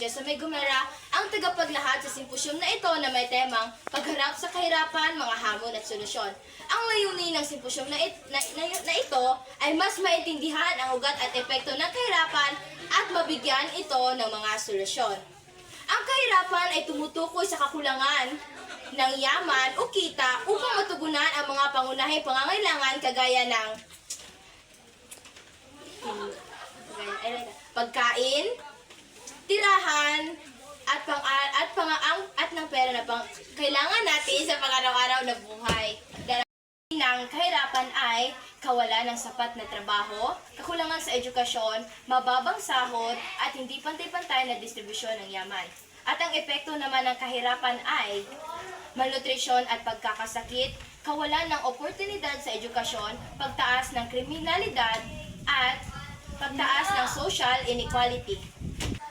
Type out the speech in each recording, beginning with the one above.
Jessa May Gomera, ang tagapaglahat sa simposyum na ito na may temang pagharap sa kahirapan, mga hamon at solusyon. Ang layunin ng simposyum na ito ay mas maintindihan ang ugat at epekto ng kahirapan at mabigyan ito ng mga solusyon. Ang kahirapan ay tumutukoy sa kakulangan ng yaman o kita upang matugunan ang mga pangunahing pangangailangan kagaya ng pagkain, tirahan, at ng pera na kailangan natin sa pang-araw-araw na buhay. Dahil ng kahirapan ay kawalan ng sapat na trabaho, kakulangan sa edukasyon, mababang sahod, at hindi pantay-pantay na distribusyon ng yaman. At ang epekto naman ng kahirapan ay malnutrisyon at pagkakasakit, kawalan ng oportunidad sa edukasyon, pagtaas ng kriminalidad, at pagtaas ng social inequality.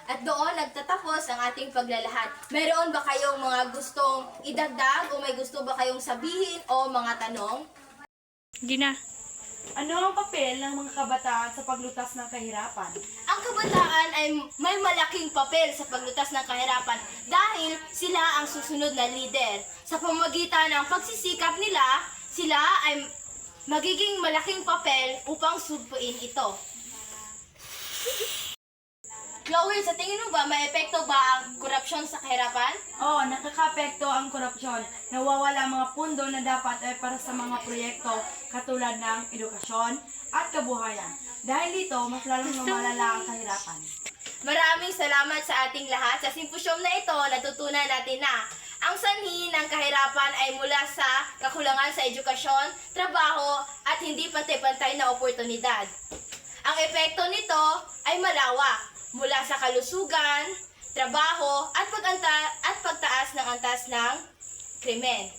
At doon nagtatapos ang ating paglalahad. Mayroon ba kayong mga gustong idagdag o may gusto ba kayong sabihin o mga tanong? Hindi na. Ano ang papel ng mga kabataan sa paglutas ng kahirapan? Ang kabataan ay may malaking papel sa paglutas ng kahirapan dahil sila ang susunod na lider. Sa pamamagitan ng pagsisikap nila, sila ay magiging malaking papel upang sugpuin ito. Chloe, sa tingin mo ba may epekto ba ang korupsyon sa kahirapan? Oo, nakakapekto ang korupsyon. Nawawala ang mga pundo na dapat ay para sa mga proyekto katulad ng edukasyon at kabuhayan. Dahil dito, mas lalong lumalala ang kahirapan. Maraming salamat sa ating lahat. Sa simposyum na ito, natutunan natin na ang sanhi ng kahirapan ay mula sa kakulangan sa edukasyon, trabaho, at hindi pantay-pantay na oportunidad. Ang epekto nito ay malawak mula sa kalusugan, trabaho, at pagtaas ng antas ng krimen.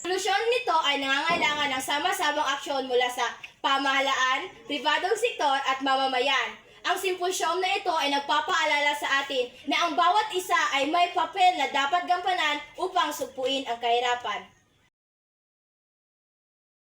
Solusyon nito ay nangangailangan ng sama-samang aksyon mula sa pamahalaan, pribadong sektor at mamamayan. Ang simposyum na ito ay nagpapaalala sa atin na ang bawat isa ay may papel na dapat gampanan upang sugpuin ang kahirapan.